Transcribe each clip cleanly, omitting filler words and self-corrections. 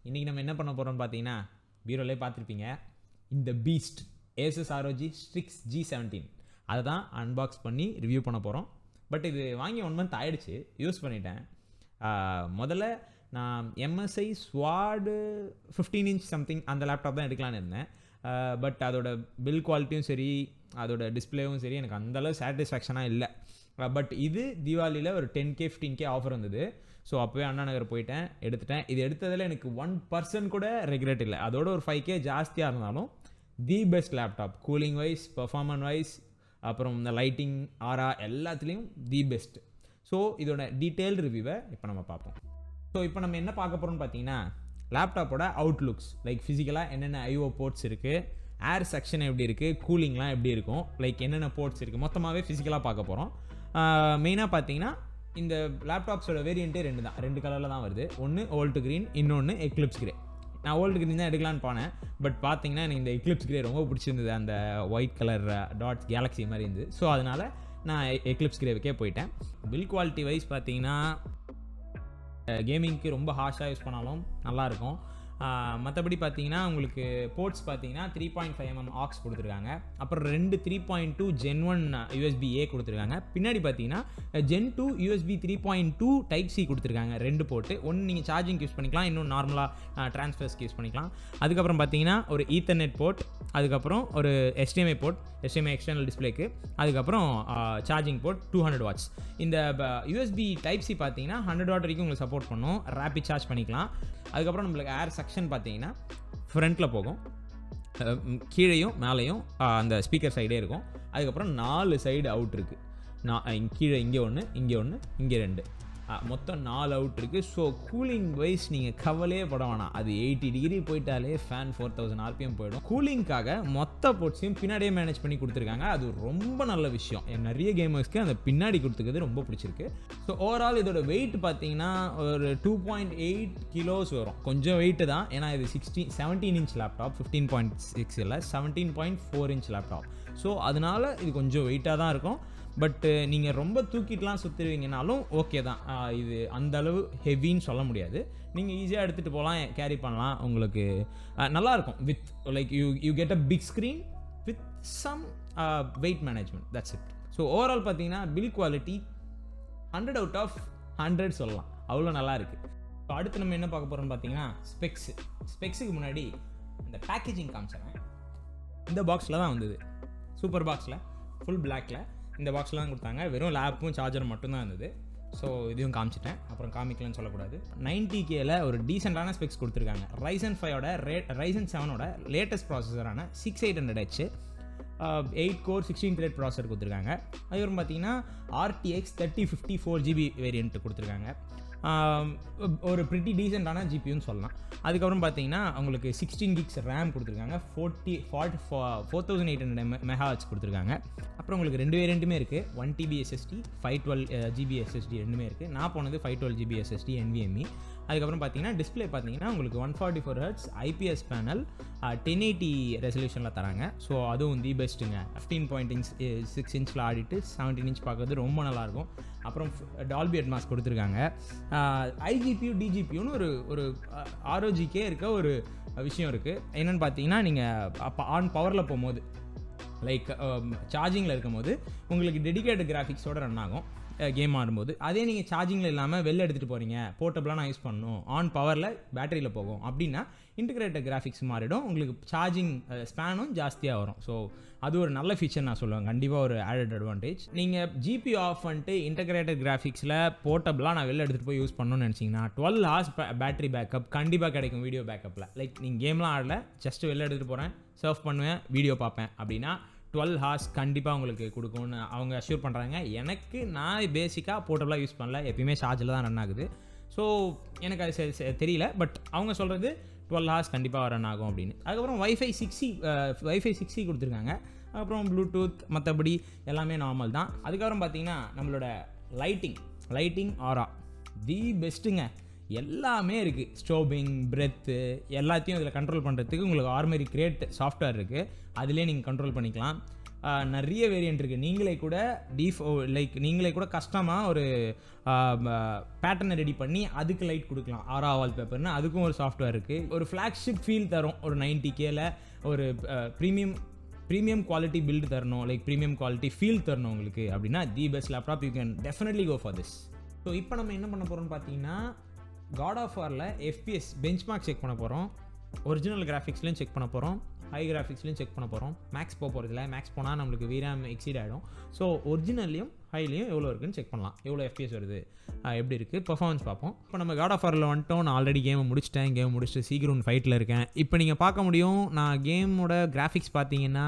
இன்றைக்கி நம்ம என்ன பண்ண போகிறோம்னு பார்த்தீங்கன்னா பீரோலே பார்த்துருப்பீங்க இந்த Beast Asus ROG STRIX G17 அதை தான் அன்பாக்ஸ் பண்ணி ரிவ்யூ பண்ண போகிறோம். பட் இது வாங்கி 1 month ஆகிடுச்சு, யூஸ் பண்ணிட்டேன். முதல்ல நான் MSI SWAD 15 inch சம்திங் அந்த லேப்டாப் தான் எடுக்கலான்னு இருந்தேன். பட் அதோட பில் குவாலிட்டியும் சரி அதோட டிஸ்பிளேவும் சரி எனக்கு அந்தளவு சாட்டிஸ்ஃபேக்ஷனாக இல்லை. பட் இது தீபாவளியில் ஒரு 10K 15K ஆஃபர் வந்தது. ஸோ அப்போவே அண்ணா நகர் போயிட்டேன், எடுத்துட்டேன். இது எடுத்ததில் எனக்கு 1% கூட ரெக்ரெட் இல்லை. அதோட ஒரு 5K ஜாஸ்தியாக இருந்தாலும் the best laptop, cooling wise, performance wise, அப்புறம் இந்த லைட்டிங் ஆரா எல்லாத்துலேயும் தி பெஸ்ட். ஸோ இதோட டீட்டெயில்டு ரிவ்யூவை இப்போ நம்ம பார்ப்போம். ஸோ இப்போ நம்ம என்ன பார்க்க போகிறோம்னு பார்த்தீங்கன்னா லேப்டாப்போட அவுட்லுக்ஸ், லைக் ஃபிசிக்கலாக என்னென்ன IO போர்ட்ஸ் இருக்குது, ஏர் செக்ஷன் எப்படி இருக்குது, கூலிங்லாம் எப்படி இருக்கும், லைக் என்னென்ன போர்ட்ஸ் இருக்குது, மொத்தமாகவே ஃபிசிக்கலாக பார்க்க போகிறோம். மெயினாக பார்த்தீங்கன்னா இந்த லேப்டாப்ஸோட வேரியண்ட்டே ரெண்டு கலரில் தான் வருது. ஒன்று ஓல்டு க்ரீன், இன்னொன்று எக்லிப்ஸ் கிரே. நான் ஓல்டு க்ரீன் தான் எடுக்கலான்னு போனேன், பட் பார்த்தீங்கன்னா எனக்கு இந்த எக்லிப்ஸ் கிரே ரொம்ப பிடிச்சிருந்தது. அந்த ஒயிட் கலர் டாட்ஸ் கேலக்ஸி மாதிரி இருந்தது. ஸோ அதனால் நான் எக்லிப்ஸ் கிரேவுக்கே போயிட்டேன். பில் குவாலிட்டி வைஸ் பார்த்தீங்கன்னா கேமிங்க்கு ரொம்ப ஹார்ஷாக யூஸ் பண்ணாலும் நல்லாயிருக்கும். மற்றபடி பார்த்தீங்கன்னா உங்களுக்கு போர்ட்ஸ் பார்த்தீங்கன்னா 3.5mm ஆக்ஸ் கொடுத்துருக்காங்க. அப்புறம் 2 3.2 Gen 1 USB-A கொடுத்துருக்காங்க. பின்னாடி பார்த்தீங்கன்னா Gen 2 USB 3.2 Type C கொடுத்துருக்காங்க. 2 போர்ட்டு, ஒன்று நீங்கள் சார்ஜிங் யூஸ் பண்ணிக்கலாம், இன்னும் நார்மலாக ட்ரான்ஸ்ஃபர்ஸ்க்கு யூஸ் பண்ணிக்கலாம். அதுக்கப்புறம் பார்த்தீங்கன்னா ஒரு ஈத்தர்நெட் போர்ட், அதுக்கப்புறம் ஒரு HDMI போர்ட், HDMI எக்ஸ்டர்னல் டிஸ்பிளேக்கு, அதுக்கப்புறம் சார்ஜிங் போர்ட் 200 watts. இந்த USB Type C பார்த்தீங்கன்னா 100 watt வரைக்கும் உங்களுக்கு சப்போர்ட் பண்ணும், ரேபிட் சார்ஜ் பண்ணிக்கலாம். அதுக்கப்புறம் நம்மளுக்கு ஏர் செக்ஷன் பார்த்தீங்கன்னா ஃப்ரண்ட்டில் போகும், கீழேயும் மேலேயும் அந்த ஸ்பீக்கர் சைடே இருக்கும். அதுக்கப்புறம் 4 சைடு அவுட் இருக்குது. கீழே இங்கே ஒன்று, இங்கே ஒன்று, இங்கே 2, மொத்தம் 4 அவுட் இருக்குது. ஸோ கூலிங் வைஸ் நீங்கள் கவலையே பட வேணாம். அது 80 degree போயிட்டாலே ஃபேன் 4000 RPM போயிடும். கூலிங்காக மொத்த போர்ட்ஸையும் பின்னாடியே மேனேஜ் பண்ணி கொடுத்துருக்காங்க. அது ரொம்ப நல்ல விஷயம். நிறைய கேமர்ஸ்க்கு அந்த பின்னாடி கொடுத்துக்கிறது ரொம்ப பிடிச்சிருக்கு. ஸோ ஓவரால் இதோட வெயிட் பார்த்தீங்கன்னா ஒரு 2.8 kilos வரும். கொஞ்சம் வெயிட்டு தான், ஏன்னா இது 17 inch லேப்டாப், 15.6 இல்லை 17.4 inch லேப்டாப். ஸோ அதனால் இது கொஞ்சம் வெயிட்டாக தான் இருக்கும். பட்டு நீங்கள் ரொம்ப தூக்கிட்டுலாம் சுற்றுவீங்கனாலும் ஓகே தான். இது அந்தளவு ஹெவின்னு சொல்ல முடியாது. நீங்கள் ஈஸியாக எடுத்துகிட்டு போகலாம், கேரி பண்ணலாம். உங்களுக்கு நல்லாயிருக்கும். With like you get a big screen with some weight management, that's it. So overall பார்த்தீங்கன்னா பில் குவாலிட்டி 100 out of 100 சொல்லலாம், அவ்வளோ நல்லா இருக்குது. ஸோ அடுத்து நம்ம என்ன பார்க்க போகிறோம்னு பார்த்தீங்கன்னா ஸ்பெக்ஸுக்கு முன்னாடி இந்த பேக்கேஜிங் காமிச்சிடுறேன். இந்த பாக்ஸில் தான் வந்தது, சூப்பர் பாக்ஸில், ஃபுல் பிளாக்கில் இந்த பாக்ஸில் தான் கொடுத்தாங்க. வெறும் லேப்பும் சார்ஜர் மட்டும்தான் இருந்தது. ஸோ இதையும் காமிச்சிட்டேன், அப்புறம் காமிக்கலன்னு சொல்லக்கூடாது. 90Kல ஒரு டீசெண்டான ஸ்பெக்ஸ் கொடுத்துருக்காங்க. Ryzen 5ஓட Ryzen 7ஓட லேட்டஸ்ட் ப்ராசஸரான 6800H 8 core 16 thread ப்ராசஸர் கொடுத்துருக்காங்க. அதுக்கப்புறம் பார்த்தீங்கன்னா RTX 3050 4GB வேரியன்ட் கொடுத்துருக்காங்க. ஒரு ப்ரிட்டி டீசெண்டான ஜிபியூன்னு சொல்லலாம். அதுக்கப்புறம் பார்த்தீங்கன்னா உங்களுக்கு 16 gigs ரேம் கொடுத்துருக்காங்க, 4800 MHz கொடுத்துருக்காங்க. அப்புறம் உங்களுக்கு 2 வேரியண்ட்டுமே இருக்குது, 1TB SSD 512GB SSD ரெண்டுமே இருக்குது. நான் போனது 512GB SSD NVMe. அதுக்கப்புறம் பார்த்தீங்கன்னா டிஸ்பிளே பார்த்தீங்கன்னா உங்களுக்கு 144 Hz IPS பேனல் 1080 ரெசல்யூஷனில் தராங்க. ஸோ அதுவும் தி பெஸ்ட்டுங்க. 15.6 inch ஆடிட்டு 17 inch பார்க்குறது ரொம்ப நல்லாயிருக்கும். அப்புறம் டால்பி அட்மாஸ் கொடுத்துருக்காங்க. IGPU DGPUன்னு ஒரு ROGக்கே இருக்க ஒரு விஷயம் இருக்குது. என்னென்னு பார்த்தீங்கன்னா நீங்கள் அப்போ பவரில் போகும்போது, லைக் சார்ஜிங்கில் இருக்கும்போது உங்களுக்கு டெடிகேட்டட் கிராஃபிக்ஸோடு ரன் ஆகும் கேம் ஆடும்போது. அதே நீங்கள் சார்ஜிங்கில் இல்லாமல் வெளில எடுத்துகிட்டு போகிறீங்க, போர்ட்டபிளாக நான் யூஸ் பண்ணணும், ஆன் பவரில் பேட்டரியில் போகும் அப்படின்னா இன்டிகிரேட்டட் கிராஃபிக்ஸ் மாறிடும், உங்களுக்கு சார்ஜிங் ஸ்பேனும் ஜாஸ்தியாக வரும். ஸோ அது ஒரு நல்ல ஃபீச்சர் நான் சொல்லுவேன், கண்டிப்பாக ஒரு ஆடட் அட்வான்டேஜ். நீங்கள் GPU ஆஃப் பண்ணிட்டு இன்டகிரேட்டட் கிராஃபிக்ஸில் போர்ட்டபிளாக நான் வெளில எடுத்துகிட்டு போய் யூஸ் பண்ணணும்னு நினச்சிங்கன்னா 12 hours பேட்டரி பேக்கப் கண்டிப்பாக கிடைக்கும் வீடியோ பேக்கப்பில். லைக் நீங்கள் கேம்லாம் ஆடல, ஜஸ்ட் வெளில எடுத்துகிட்டு போகிறேன், சர்ஃப் பண்ணுவேன், வீடியோ பார்ப்பேன் அப்படின்னா 12 hours கண்டிப்பாக உங்களுக்கு கொடுக்கும்னு அவங்க அஷ்யூர் பண்ணுறாங்க. நான் பேசிக்காக போர்ட்டபிளாக யூஸ் பண்ணல, எப்பயுமே சார்ஜில் தான் ரன் ஆகுது. ஸோ எனக்கு அது தெரியல, பட் அவங்க சொல்கிறது 12 hours கண்டிப்பாக ரன் ஆகும் அப்படின்னு. அதுக்கப்புறம் Wi-Fi 6E கொடுத்துருக்காங்க. அப்புறம் ப்ளூடூத், மற்றபடி எல்லாமே நார்மல் தான். அதுக்கப்புறம் பார்த்தீங்கன்னா நம்மளோட லைட்டிங் ஆரா தி பெஸ்ட்டுங்க. எல்லாமே இருக்குது, ஸ்டோபிங், பிரெத்து எல்லாத்தையும் இதில் கண்ட்ரோல் பண்ணுறதுக்கு உங்களுக்கு ஆர்மரி கிரியேட் சாஃப்ட்வேர் இருக்குது, அதிலே நீங்கள் கண்ட்ரோல் பண்ணிக்கலாம். நிறைய வேரியன்ட் இருக்குது. நீங்களே கூட நீங்களே கூட கஸ்டமாக ஒரு பேட்டர்னை ரெடி பண்ணி அதுக்கு லைட் கொடுக்கலாம். ஆரா வால்பேப்பர்னு அதுக்கும் ஒரு சாஃப்ட்வேர் இருக்குது. ஒரு ஃப்ளாக்ஷிப் ஃபீல் தரும். ஒரு 90Kல ஒரு ப்ரீமியம் குவாலிட்டி பில்டு தரணும், ப்ரீமியம் குவாலிட்டி ஃபீல் தரணும் உங்களுக்கு அப்படின்னா the best laptop you can definitely go for this. So இப்போ நம்ம என்ன பண்ண போகிறோம்னு பார்த்தீங்கன்னா God of Warல FPS பெஞ்ச்மார்க் செக் பண்ண போகிறோம். ஒரிஜினல் கிராஃபிக்ஸ்லையும் செக் பண்ண போகிறோம், ஹை கிராஃபிக்ஸ்லையும் செக் பண்ண போகிறோம். மேக்ஸ் போகிறதில்ல, மேக்ஸ் போனால் நம்மளுக்கு VRAM எக்ஸீட் ஆகிடும். ஸோ ஒரிஜினல்லையும் ஹைலையும் எவ்வளோ இருக்குன்னு செக் பண்ணலாம், எவ்வளோ FPS வருது, எப்படி இருக்குது பர்ஃபார்மன்ஸ் பார்ப்போம். இப்போ நம்ம God of Warல வந்துட்டோம். நான் ஆல்ரெடி கேமை முடிச்சுட்டு சீக்கிரம் ஃபைட்டில் இருக்கேன். இப்போ நீங்கள் பார்க்க முடியும், நான் கேமோட கிராஃபிக்ஸ் பார்த்தீங்கன்னா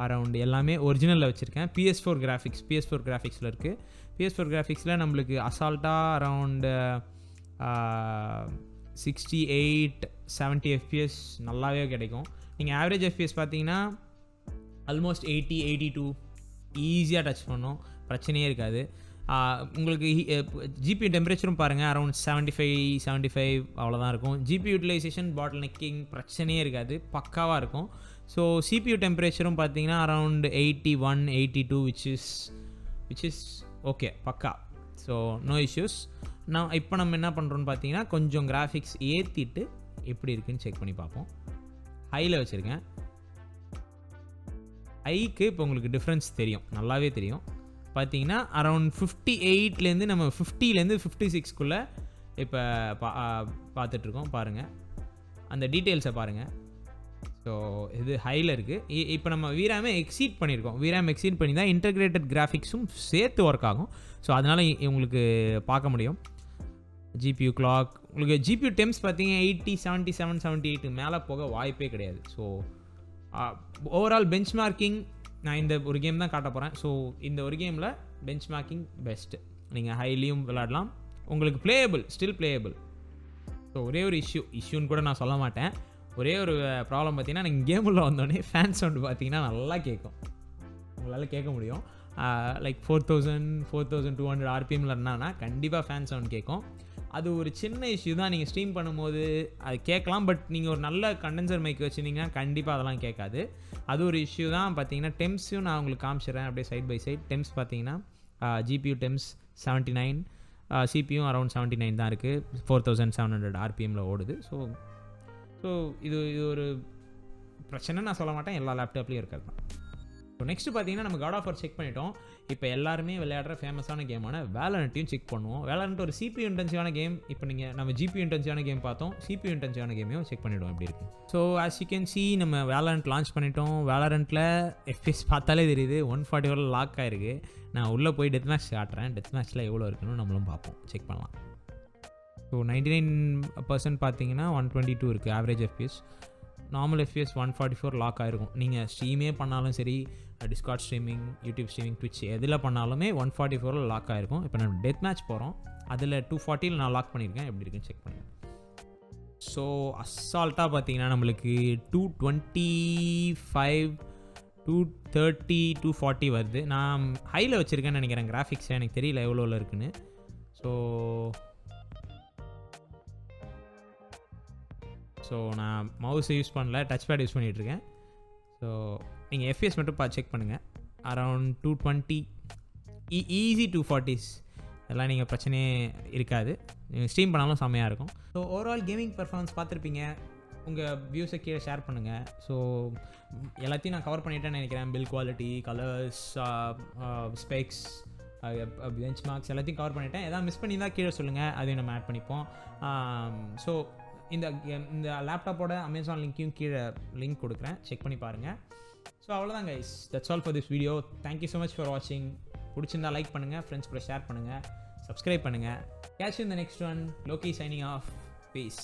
அரவுண்ட் எல்லாமே ஒரிஜினலில் வச்சுருக்கேன். PS4 கிராஃபிக்ஸில் இருக்குது. PS4 கிராஃபிக்ஸில் நம்மளுக்கு அசால்ட்டாக அரவுண்ட் 68-70 FPS நல்லாவே கிடைக்கும். நீங்கள் ஆவரேஜ் FPS பார்த்தீங்கன்னா ஆல்மோஸ்ட் 80-82 ஈஸியாக டச் பண்ணும், பிரச்சனையே இருக்காது. உங்களுக்கு ஜிபி டெம்பரேச்சரும் பாருங்கள் அரவுண்ட் 75 அவ்வளோதான் இருக்கும். ஜிபி யூட்டிலைசேஷன் பாட்டில் நெக்கிங் பிரச்சனையே இருக்காது, பக்காவாக இருக்கும். ஸோ CPU டெம்பரேச்சரும் பார்த்தீங்கன்னா அரவுண்ட் 81-82 which is ஓகே, பக்கா. So no issues. இப்போ நம்ம என்ன பண்ணுறோன்னு பார்த்தீங்கன்னா கொஞ்சம் கிராஃபிக்ஸ் ஏற்றிட்டு எப்படி இருக்குன்னு செக் பண்ணி பார்ப்போம். ஹையில் வச்சுருக்கேன். ஹைக்கு இப்போ உங்களுக்கு டிஃப்ரென்ஸ் தெரியும், நல்லாவே தெரியும். பார்த்தீங்கன்னா அரவுண்ட் 58லேருந்து நம்ம 50லேருந்து 56க்குள்ளே இப்போ பார்த்துட்ருக்கோம். பாருங்கள், அந்த டீட்டெயில்ஸை பாருங்கள். ஸோ இது ஹையில் இருக்குது. இப்போ நம்ம VRAM எக்ஸீட் பண்ணியிருக்கோம். VRAM எக்ஸீட் பண்ணி தான் இன்டகிரேட்டட் கிராஃபிக்ஸும் சேர்த்து ஒர்க் ஆகும். ஸோ அதனால் உங்களுக்கு பார்க்க முடியும். GPU கிளாக் உங்களுக்கு GPU டெம்ஸ் பார்த்தீங்க 80, 77, 78 மேலே போக வாய்ப்பே கிடையாது. ஸோ ஓவரால் பெஞ்ச் மார்க்கிங் நான் இந்த ஒரு கேம் தான் காட்ட போகிறேன். ஸோ இந்த ஒரு கேமில் பெஞ்ச் மார்க்கிங் பெஸ்ட்டு. நீங்கள் ஹைலியும் விளையாடலாம், உங்களுக்கு ஸ்டில் பிளேயபிள். ஸோ ஒரே ஒரு இஷ்யூன்னு கூட நான் சொல்ல மாட்டேன். ஒரே ஒரு ப்ராப்ளம் பார்த்தீங்கன்னா நீங்கள் கேமில் வந்தோடனே ஃபேன் சவுண்டு பார்த்தீங்கன்னா நல்லா கேட்கும், உங்களால் கேட்க முடியும். 4200 RPMல இருந்தானா கண்டிப்பாக ஃபேன் சவுண்ட் கேட்கும். அது ஒரு சின்ன இஷ்யூ தான். நீங்கள் ஸ்ட்ரீம் பண்ணும்போது அது கேட்கலாம், பட் நீங்கள் ஒரு நல்ல கண்டென்சர் மைக் வச்சுருந்தீங்கன்னா கண்டிப்பாக அதெல்லாம் கேட்காது. அது ஒரு இஷ்யூ தான். பார்த்தீங்கன்னா டெம்ஸையும் நான் உங்களுக்கு காமிச்சிடுறேன் அப்படியே சைட் பை சைட். டெம்ஸ் பார்த்தீங்கன்னா GPU டெம்ஸ் 79, CPU அரௌண்ட் 79 தான் இருக்குது. 4700 RPMல ஓடுது. ஸோ இது ஒரு பிரச்சனை நான் சொல்ல மாட்டேன், எல்லா லேப்டாப்லேயும் இருக்கிறது தான். ஸோ நெக்ஸ்ட்டு பார்த்தீங்கன்னா நம்ம God of War செக் பண்ணிட்டோம். இப்போ எல்லாருமே விளையாடுற ஃபேமஸான கேமான வேலரண்ட்டையும் செக் பண்ணுவோம். வேலரண்ட் ஒரு CPU இன்டென்சிவான கேம். இப்போ நம்ம GPU இன்டென்சிவான கேம் பார்த்தோம், CPU இன்டென்சிவான கேமையும் செக் பண்ணிவிடுவோம் எப்படி இருக்குது. So as you can see நம்ம வேலரண்ட் லான்ச் பண்ணிட்டோம். வேலரண்ட்டில் FPS பார்த்தாலே தெரியுது 144 லாக் ஆகிருக்கு. நான் உள்ளே போய் டெத் மேட்ச் காட்டுறேன். டெத் மேட்ச்சில் எவ்வளோ இருக்குன்னு நம்மளும் பார்ப்போம், செக் பண்ணலாம். ஸோ 99% பார்த்தீங்கன்னா 122 இருக்குது average FPS. Normal FPS 144 lock ஆகிருக்கும். நீங்கள் ஸ்ட்ரீமே பண்ணாலும் சரி, Discord streaming, YouTube streaming, Twitch எதில் பண்ணாலுமே 144 லாக் ஆகிருக்கும். இப்போ நம்ம டெத் மேட்ச் போகிறோம், அதில் 240 நான் லாக் பண்ணியிருக்கேன், எப்படி இருக்குன்னு செக் பண்ணுங்கள். ஸோ அசால்ட்டாக பார்த்தீங்கன்னா நம்மளுக்கு 225, 230, 240 வருது. நான் ஹையில் வச்சுருக்கேன்னு நினைக்கிறேன் கிராஃபிக்ஸ், எனக்கு தெரியல எவ்வளோவில் இருக்குன்னு. ஸோ நான் மவுஸை யூஸ் பண்ணல, டச் பேட் யூஸ் பண்ணிகிட்ருக்கேன். ஸோ நீங்கள் FPS மட்டும் செக் பண்ணுங்கள். அரவுண்ட் 220, ஈஸி 240s எல்லாம் நீங்கள் பிரச்சனையே இருக்காது. நீங்கள் ஸ்ட்ரீம் பண்ணாலும் செம்மையாக இருக்கும். ஸோ ஓவரால் கேமிங் பர்ஃபார்மன்ஸ் பார்த்துருப்பீங்க. உங்கள் வியூஸை கீழே ஷேர் பண்ணுங்கள். ஸோ எல்லாத்தையும் நான் கவர் பண்ணிட்டேன்னு நினைக்கிறேன். Build quality, colours, specs, benchmarks எல்லாத்தையும் கவர் பண்ணிட்டேன். எதாவது மிஸ் பண்ணி தான் கீழே சொல்லுங்கள், அதையும் நம்ம ஆட் பண்ணிப்போம். ஸோ இந்த லேப்டாப்போட அமேசான் லிங்க்கையும் கீழே லிங்க் கொடுக்குறேன், செக் பண்ணி பாருங்கள். ஸோ அவ்வளோதான் guys, that's all for this video. Thank you so much for வாட்சிங். பிடிச்சிருந்தா லைக் பண்ணுங்கள், ஃப்ரெண்ட்ஸ் கூட ஷேர் பண்ணுங்கள், சப்ஸ்கிரைப் பண்ணுங்கள். Catch in the next one. Loki signing off. Piece.